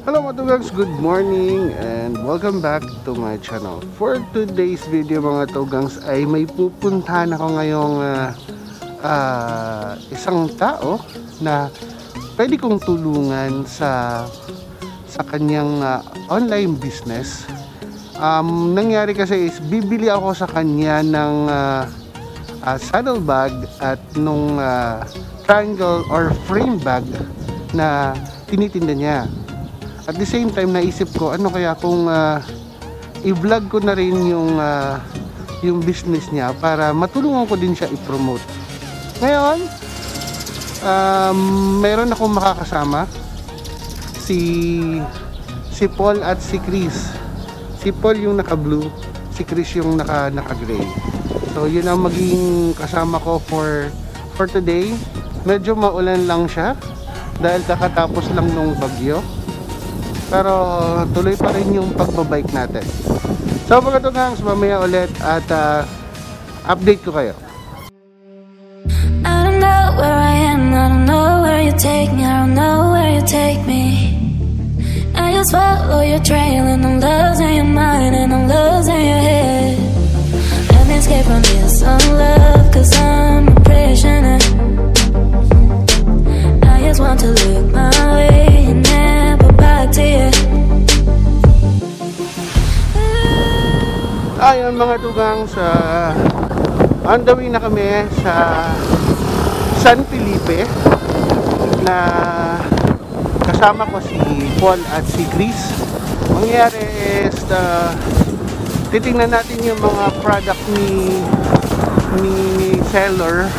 Hello mga tugangs, good morning and welcome back to my channel. For today's video mga tugangs ay may pupuntahan ako ngayong isang tao na pwede kong tulungan sa kanyang online business. Nangyari kasi is bibili ako sa kanya ng saddle bag at nung triangle or frame bag na tinitinda niya. At the same time naisip ko ano kaya kung i-vlog ko na rin yung business niya para matulungan ko din siya i-promote. Ngayon meron akong makakasama si Paul at si Chris. Si Paul yung naka-blue, si Chris yung naka-gray. So yun ang maging kasama ko for today. Medyo maulan lang siya dahil kakatapos lang nung bagyo. Pero tuloy pa rin yung pagbabike natin. So mga tugangs, mamaya ulit at update ko kayo. I don't know where I am, I don't know where you take me, I don't know where you take me. I just follow your trail and I'm losing your mind and I'm losing your head. Let me escape from this love, cause I'm a prisoner. I just want to look my way and never back to you. Ayun mga tugangs, on the way na kami sa San Felipe na kasama ko si Paul at si Chris. Mangyayari is titingnan natin yung mga product ni seller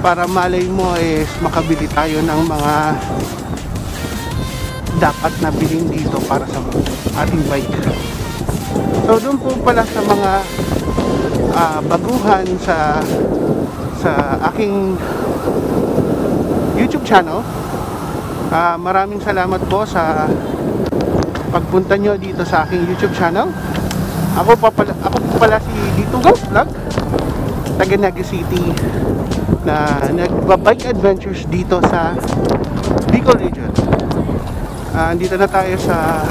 para malay mo is makabili tayo ng mga dapat na bilhin dito para sa ating bike. So doon po pala sa mga baguhan sa aking YouTube channel. Maraming salamat po sa pagpunta nyo dito sa aking YouTube channel. Ako po pala si Ditugangs Vlog, taga Naga City, na nagbabike adventures dito sa Bicol region. Dito na tayo sa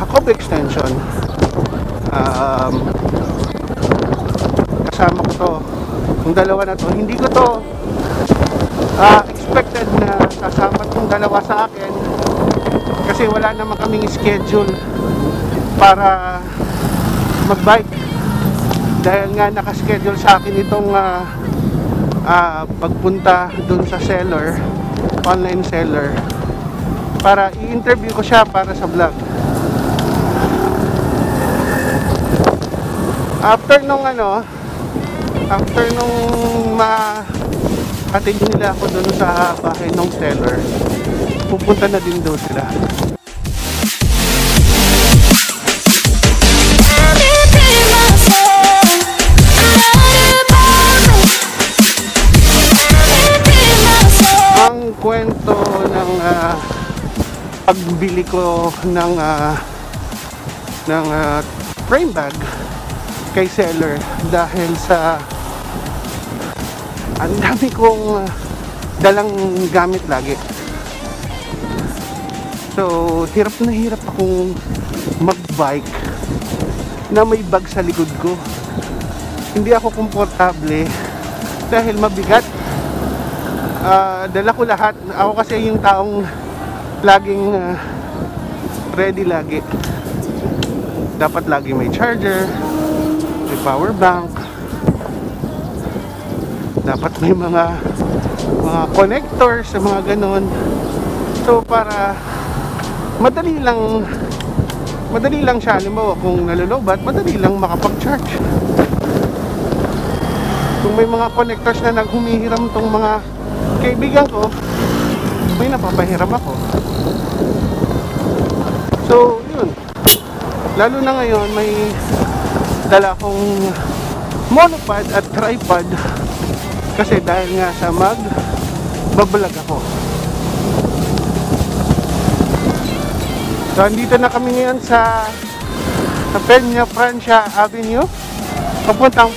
Jacob Extension. Kasama ko to, yung dalawa na to. Hindi ko to expected na kasama tong dalawa sa akin kasi wala naman kaming schedule para magbike dahil nga nakaschedule sa akin itong pagpunta dun sa seller, online seller, para i-interview ko siya para sa vlog. After nung atid nila ako dun sa bahay ng seller, pupunta na din daw sila. Ang kwento ng pagbili ko ng frame bag kay seller dahil sa ang dami kong dalang gamit lagi. So hirap na hirap akong magbike na may bag sa likod ko. Hindi ako komportable dahil mabigat. Dala ko lahat. Ako kasi yung taong laging ready lagi. Dapat lagi may charger, may power bank, dapat may mga connectors sa mga ganon. So para madali lang siya, halimbawa kung nalolobat, madali lang makapag-charge. Kung may mga connectors na naghumihiram tong mga kaibigan ko, may napapahiram ako. So yun, lalo na ngayon may dala akong monopod at tripod kasi dahil nga sa babalag ako. So andito na kami ngayon sa Peña Francia Avenue, papuntang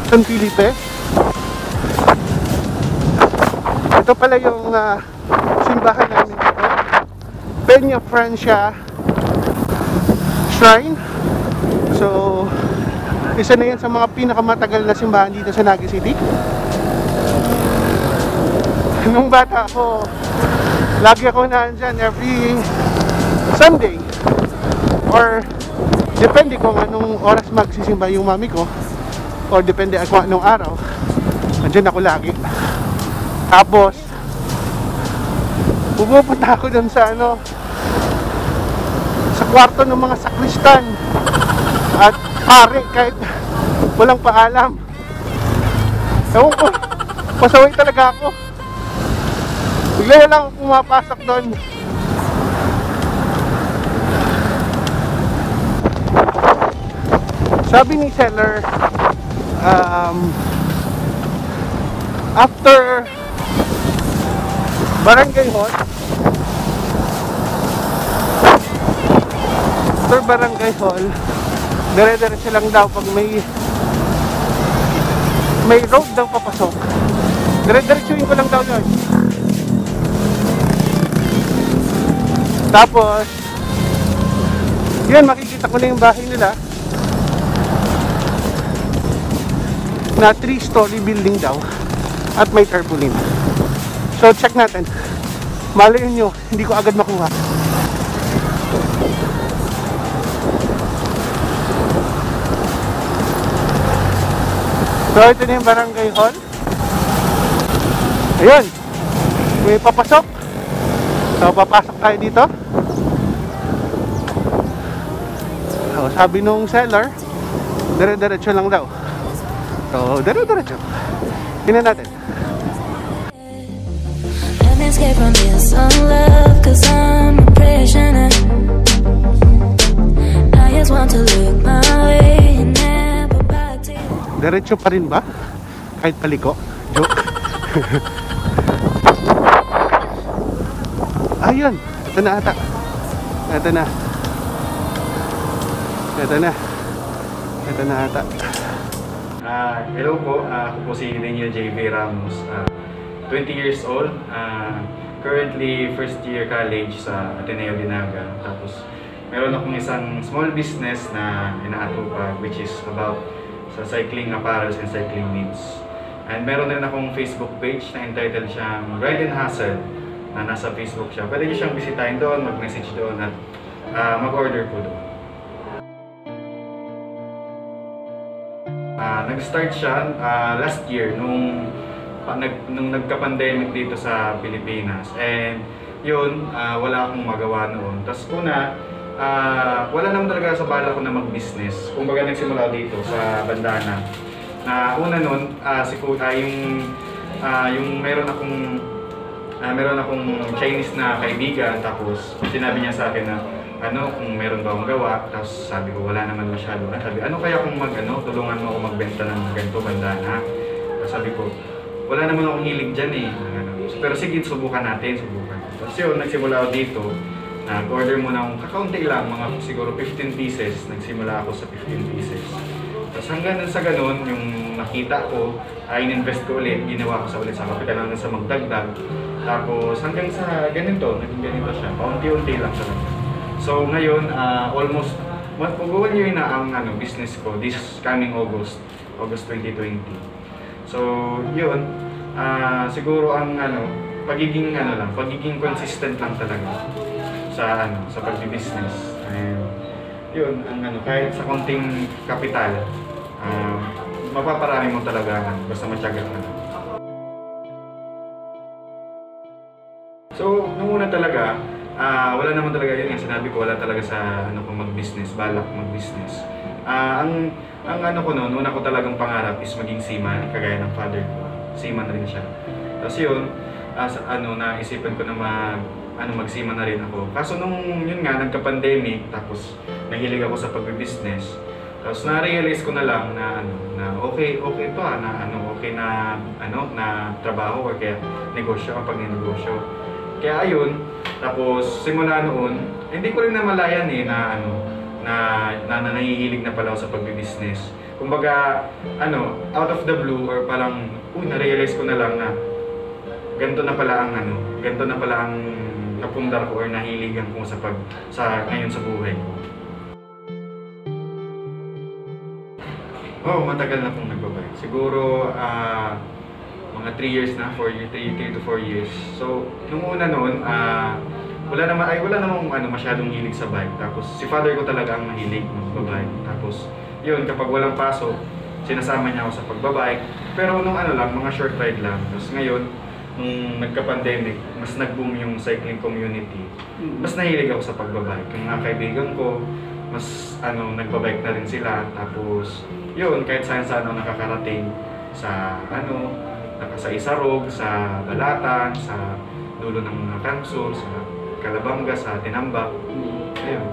San Felipe. Ito pala yung simbahan namin dito. Peña Francia Shrine. So, isa na yan sa mga pinakamatagal na simbahan dito sa Naga City. Nung bata ako, lagi ako nandyan every Sunday. Or, depende kung anong oras magsisimba yung mami ko. Or depende kung anong araw. Nandyan ako lagi. Tapos, pupunta ako dun sa sa kwarto ng mga sakristan at pare kahit walang paalam. Ewan ko, pasaway talaga ako. Bigla na lang ako pumapasok doon. Sabi ni seller, after Barangay Hall, dire-diretso lang daw pag may road daw papasok. Dire-diretsuin ko lang daw yun. Tapos yun, makikita ko na yung bahay nila na 3-story building daw at may tarpaulin. So check natin. Malayo nyo, hindi ko agad makuha. So ito na yung Barangay Hall. Ayun, may papasok. So papasok tayo dito. So, sabi nung seller, dire-diretso lang daw. So dire-diretso. Tingnan natin. Let me escape from this love, cause I'm a prisoner. I just want to look my way and never back to you. Diretso pa rin ba? Kahit paliko? Joke. Ayun, ito na ata. Ito na ata. Hello po, ako po si Daniel J.V. Ramos, 20 years old, currently first year college sa Ateneo Dinaga. Tapos meron akong isang small business na inaatupag, which is about sa cycling apparels and cycling needs. And meron din akong Facebook page na entitled siyang Ride and Hustle, na nasa Facebook siya. Pwede niyo siyang bisitahin doon, mag-message doon at mag-order po doon. Nag-start siya last year nung nagka-pandemic dito sa Pilipinas. And yun, wala akong magawa noon. Tapos una, wala naman talaga sa bala ko na mag-business. Kumbaga nagsimula dito sa bandana. Na una nun, yung meron akong Chinese na kaibigan, tapos sinabi niya sa akin na kung meron ba akong gawa, tapos sabi ko wala naman masyado. Sabi, ano kaya kung tulungan mo ako magbenta ng ganito bandana? Tapos sabi ko, wala naman akong hilig dyan eh. Pero sige, subukan natin. Tapos yun, nagsimula ako dito. Nag-order muna akong kakaunti lang, mga siguro 15 pieces. Nagsimula ako sa 15 pieces. Tapos hanggang sa ganun, yung nakita ko, in-invest ko ulit, ginawa ko ulit sa kapital hanggang sa magdagdag. Tapos hanggang sa ganito, naging ganito siya. Paunti-unti lang talaga. So ngayon, almost 1 year na ang business ko this coming August 2020. So yun, siguro ang pagiging consistent lang talaga sa pag-business. And yun, kahit sa konting kapital, mapaparami mo talaga basta matyaga ka. So nung una talaga, wala naman talaga yun yung sinabi ko, wala talaga sa mag-business, balak mag-business. Ang ko noon, una ko talagang pangarap is maging seaman, kagaya ng father ko. Seaman rin siya. Tapos yun, naisipan ko na mag-seaman na rin ako. Kaso nung yun nga, nagka-pandemic, tapos nahilig ako sa pag-business. Tapos na-realize ko na lang na okay ito okay na trabaho or kaya negosyo kapag ninegosyo. Kaya ayun, tapos simula noon, hindi ko rin namalayan na nahihilig na pala ako sa pagbi-business. Kumbaga, out of the blue or parang, na-realize ko na lang na ganito na pala ang napundar ko or nahiligan ko sa ngayon sa buhay ko. Oh, matagal na pong nagbabike. Siguro mga 3 years na, 3 to 4 years. So, nung una noon, wala namang masyadong hilig sa bike. Tapos, si father ko talaga ang mahilig magbabike. Tapos, yun, kapag walang pasok, sinasama niya ako sa pagbabike. Pero nung mga short ride lang. Tapos ngayon, nung nagka-pandemic, mas nag-boom yung cycling community. Mas nahilig ako sa pagbabike. Yung mga kaibigan ko, mas nagbabike na rin sila. Tapos, yun, kahit saan ako nakakarating sa sa Isarog, sa Balatan, sa dulo ng mga Kamsul, sa Calabanga, sa Tinambak. Ayun.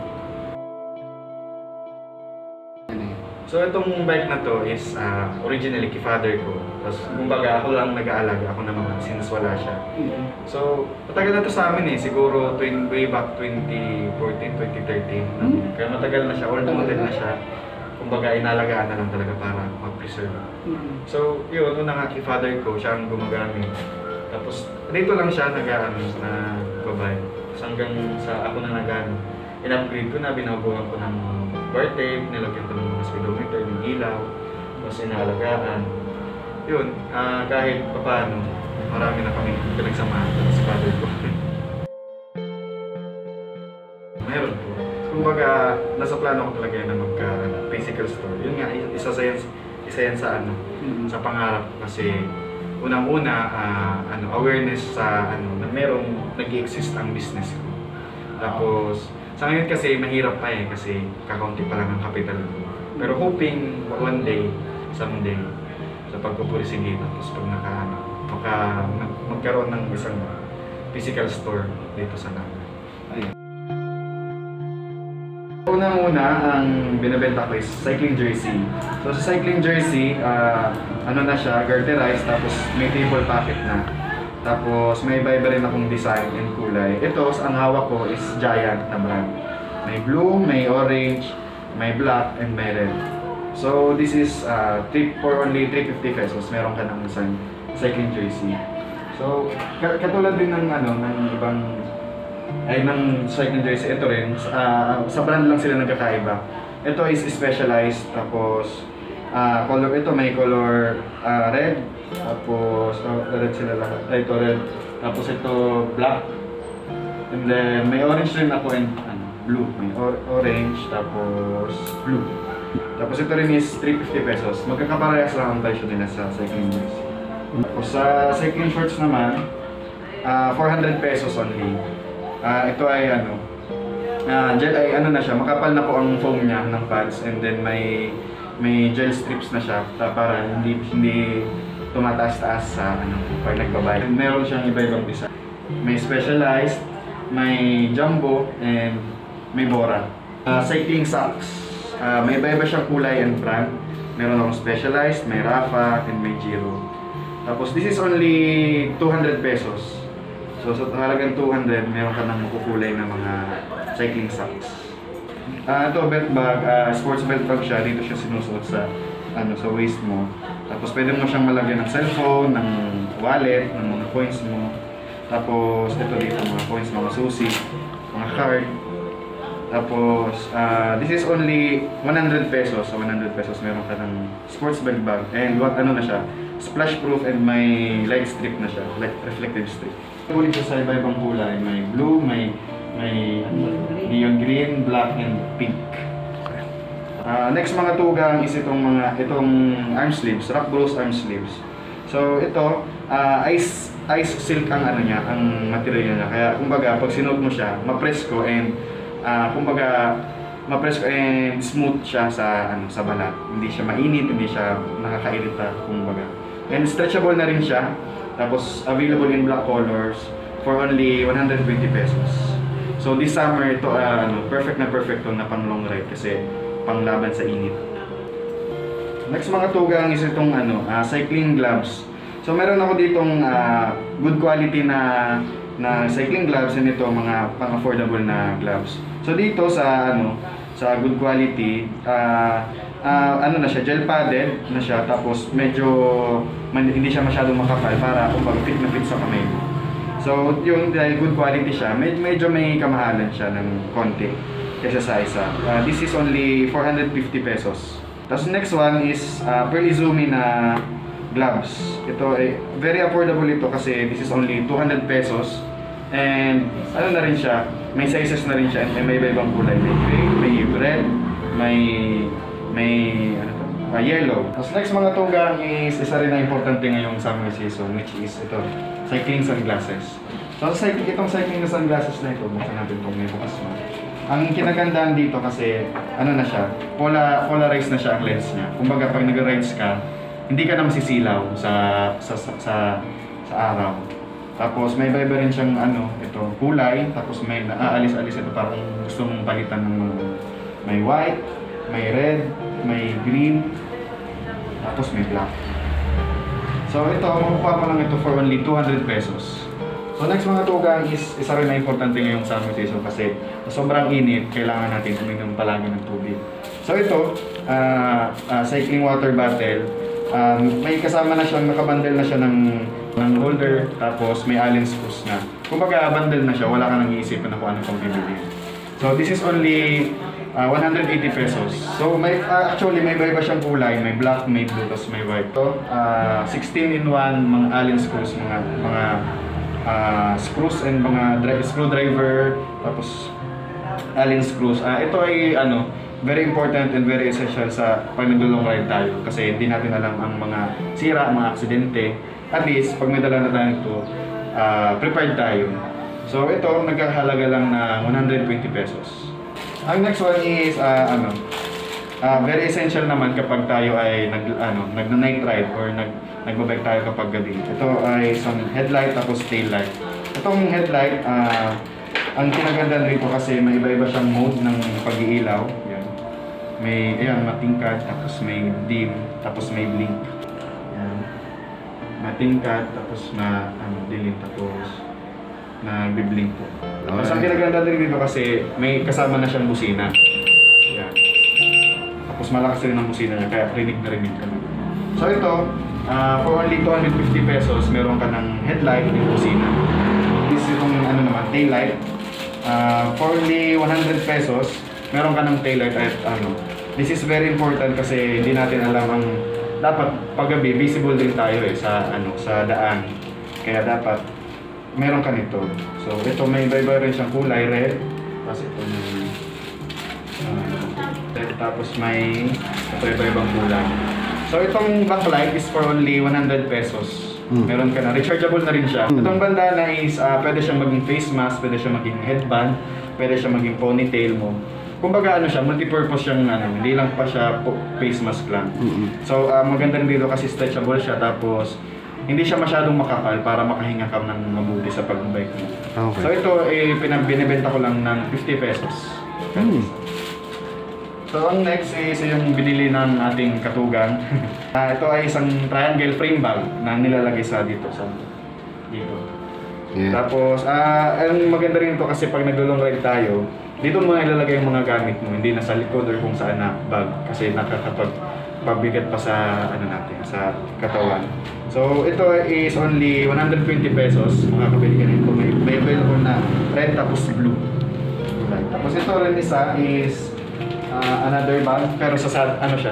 So itong bike na to is originally kay father ko. Tapos kumbaga ako lang nag-aalaga, ako naman since wala siya. So matagal na to sa amin siguro way back 2014, 2013. Kaya matagal na siya, old model na siya. Kumbaga inalagaan na lang talaga para mag-preserve. So yun, una nga kay father ko, siya ang gumagamit. Tapos dito lang siya nagbabay. Tapos hanggang sa ako na in-upgrade ko na, binaguhan ko ng bar tape, nilagyan ko ng mga speedometer, ng ilaw, tapos inalagaan. Yun, kahit paano, marami na kami pinagsamahan sa father ko. Meron po. Kumbaga, nasa plano ko talaga na magka-physical store. Yun nga, isa yan sa sa pangarap kasi unang-una awareness sa na merong nag-exist ang business ko. Tapos sa ngayon kasi mahirap pa kasi kakaunti pa lang ang capital ko. Pero hoping one day, someday, sa pagpupursige tapos pag magkaroon ng isang physical store dito sa Naga. Una-una, ang binibenta ko is cycling jersey. So sa cycling jersey, na siya, garterized, tapos may table pocket na. Tapos may iba-iba rin akong design and kulay. Ito, ang hawak ko is Giant na brand. May blue, may orange, may black, and may red. So this is for only 350 pesos. Meron ka ng isang cycling jersey. So katulad din ng ibang ng cycling jersey, ito rin, sa brand lang sila nagkakaiba. Ito is specialized, tapos color, ito may color red, tapos red sila lahat. Ito red, tapos ito black, and then may orange rin ako and blue. May orange, tapos blue. Tapos ito rin is 350 pesos. Magkakaparehas lang ang presyo nila sa cycling jersey. Tapos sa cycling shorts naman, 400 pesos only. Ito ay gel ay na siya, makapal na po ang foam niya ng pads, and then may gel strips na siya para hindi tumataas-taas sa pag nagbabike. Meron siyang iba-ibang design. May specialized, may jumbo, and may bora. Cycling socks. May iba-iba siyang kulay and brand. Meron akong specialized, may Rafa, and may Giro. Tapos this is only 200 pesos. So sa halagang 200, meron ka ng makukulay na mga cycling socks. Ito belt bag, sports belt bag siya. Dito siya sinusuot sa sa waist mo. Tapos pwede mo siyang malagyan ng cellphone, ng wallet, ng mga coins mo. Tapos ito dito mga coins, mga susi, mga card. Tapos this is only 100 pesos. So 100 pesos meron ka ng sports belt bag. And na siya, splash proof, and may light strip na siya, like reflective strip. Ulit siya sa iba-ibang kulay, may blue, may neon green, black, and pink. Next mga tugang is itong arm sleeves, rock bros arm sleeves. So ito, ice silk ang ang material niya. Kaya kumbaga pag sinuot mo siya, ma-presko and smooth siya sa balat. Hindi siya mainit, hindi siya nakakairita kumbaga. And stretchable na rin siya. Tapos available in black colors for only 120 pesos. So this summer ito perfect na pang long ride kasi panglaban sa init. Next mga tugang is itong cycling gloves. So meron ako ditong good quality na cycling gloves, and ito mga pang-affordable na gloves. So dito sa good quality, na siya, gel padded na siya, tapos medyo hindi siya masyadong makapal para kumbaga fit na fit sa kamay mo. So, yung dahil good quality siya, medyo may kamahalan siya ng konti kaysa sa isa. This is only 450 pesos. Tapos next one is Pearl Izumi na gloves. Ito ay very affordable ito kasi this is only 200 pesos. And ano na rin siya, may sizes na rin siya and may iba-ibang kulay. May gray, may red, may yellow. Tapos next mga tugang is isa rin na importante ngayong summer season, which is ito, cycling sunglasses. So itong cycling na sunglasses na ito, buksan natin itong may bukas mo. Ang kinagandaan dito kasi ano na siya, polarized na siya ang lens niya. Kumbaga pag nag-rides ka, hindi ka na masisilaw sa araw. Tapos may iba rin siyang kulay, tapos may naaalis-alis ito parang gusto mong palitan ng may white, may red, may green, tapos may black. So ito, makukuha mo lang ito for only 200 pesos. So next mga tugang is isa rin na importante ngayong summer season kasi sobrang init, kailangan natin uminom palagi ng tubig. So ito, cycling water bottle. May kasama na siyang, nakabundle na siya ng holder, tapos may allen screws na. Kumbaga, bundle na siya, wala ka nang iisipin na kung ano pang bibili. So, this is only 180 pesos. So, actually, may iba siyang kulay, may black, may blue, tapos may white. So, 16-in-1 mga allen screws, mga screws and mga screwdriver, tapos allen screws. Ito ay very important and very essential sa pag nag-long ride tayo kasi hindi natin alam ang mga sira, mga aksidente. At least, pag may dala na tayo ito, prepared tayo. So ito, nagkakahalaga lang na 120 pesos. Ang next one is, very essential naman kapag tayo ay nag-night ride or nagbabike tayo kapag gabi. Ito ay isang headlight tapos tail light. Itong headlight, ang kinaganda rito kasi may iba-iba siyang mode ng pag-iilaw. May matingkad, tapos may dim, tapos may blink. Yan. Matingkad, tapos dilim, tapos nagbi-blink po. Tapos ang kinaganda din dito kasi may kasama na siyang busina. Yan. Tapos malakas rin ang busina niya, kaya rinig na rinig ka na. So ito, for only 250 pesos, meron ka ng headlight and busina. This is itong tail light. For only 100 pesos, meron ka ng taillight at this is very important kasi hindi natin alam ang dapat paggabi visible din tayo sa daan. Kaya dapat meron ka nito. So ito may iba-iba rin siyang kulay, red. Tapos ito red, tapos may iba-ibang kulay. So itong backlight is for only 100 pesos. Meron ka na, rechargeable na rin siya. Itong bandana is pwede siyang maging face mask, pwede siyang maging headband, pwede siyang maging ponytail mo. Kumbaga siya, multi-purpose siyang hindi lang pa siya face mask lang. So maganda rin dito kasi stretchable siya, tapos hindi siya masyadong makapal para makahinga ka ng mabuti sa pag-bike mo. Okay. So ito binibenta ko lang ng 50 pesos. So ang next is yung binili ng ating katugang. Ito ay isang triangle frame bag na nilalagay dito. Yeah. Tapos ang maganda rin ito kasi pag nag-long ride tayo, dito mo na ilalagay yung mga gamit mo, hindi na sa likod or kung saan na bag kasi nakakapagpabigat pa sa sa katawan. So ito is only 120 pesos. Makakabili ka nito. May available na red tapos blue. Tapos ito rin isa is another bag pero sa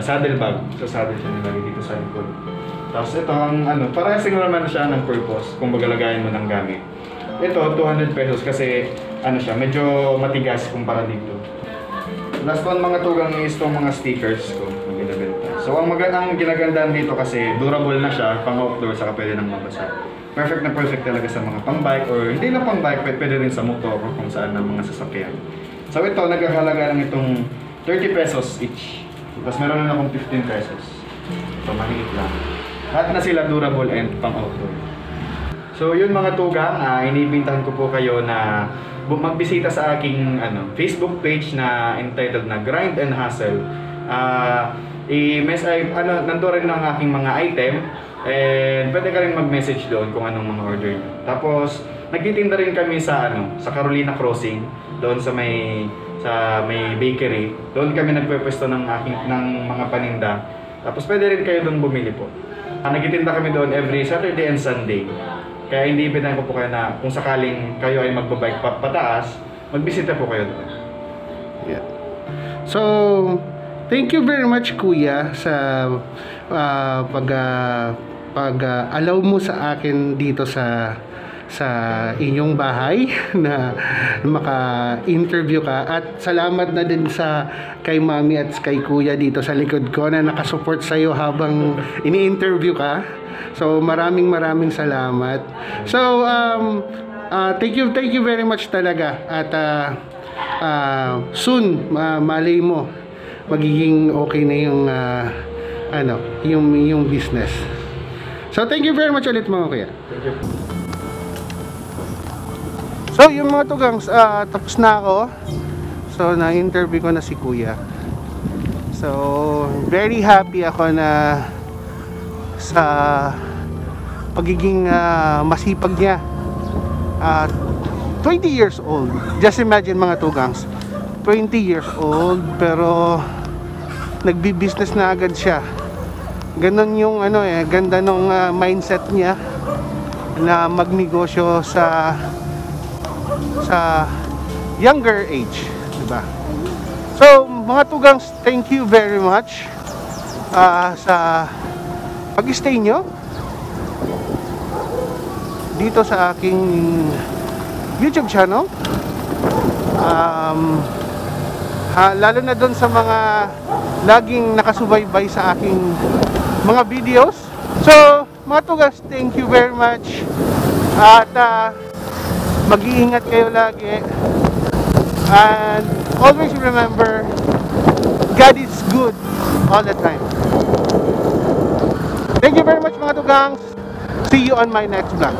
saddle bag. So saddle siya nilagay dito sa likod. Tapos ito ang parehas naman siya ng purpose kung bagalagayan mo ng gamit. Ito 200 pesos kasi medyo matigas kumpara dito. Last one mga tugang is itong mga stickers ko na binibenta. So ang ginagandaan dito kasi durable na siya, pang outdoor saka pwede nang mabasa. Perfect na perfect talaga sa mga pang-bike or hindi lang pang-bike, pwede rin sa motor o kung saan ng mga sasakyan. So ito nagkakahalaga lang itong 30 pesos each. Tapos meron na akong 15 pesos. So maliit lang. Lahat na sila durable and pang outdoor. So yun mga tugang, inibintahan ko po kayo na magbisita sa aking Facebook page na entitled na Grind and Hustle. Nandoon rin ang aking mga item and pwede ka rin mag-message doon kung anong mga order nyo. Tapos nagtitinda rin kami sa Carolina Crossing, doon sa may bakery. Doon kami nagpwesto ng mga paninda. Tapos pwede rin kayo doon bumili po. Nagtitinda kami doon every Saturday and Sunday. Kaya iniimbitahan ko po kayo na kung sakaling kayo ay magbabike pataas, magbisita po kayo doon. Yeah. So, thank you very much kuya sa allow mo sa akin dito sa inyong bahay na maka-interview ka, at salamat na din sa kay mami at kay kuya dito sa likod ko na nakasupport sa iyo habang ini-interview ka. So maraming salamat. So thank you very much talaga, at soon malay mo magiging okay na yung yung business. So thank you very much ulit mga kuya. Thank you. So yung mga tugangs, tapos na ako. So na-interview ko na si kuya. So very happy ako na sa pagiging masipag niya. 20 years old. Just imagine mga tugangs, 20 years old pero nagbi-business na agad siya. Ganon yung ganda nung mindset niya na magnegosyo sa younger age, diba? So mga tugangs, thank you very much sa pag-stay nyo dito sa aking YouTube channel. Lalo na doon sa mga laging nakasubaybay sa aking mga videos. So mga tugangs, thank you very much, at mag-iingat kayo lagi, and always remember, God is good all the time. Thank you very much mga tugangs. See you on my next vlog.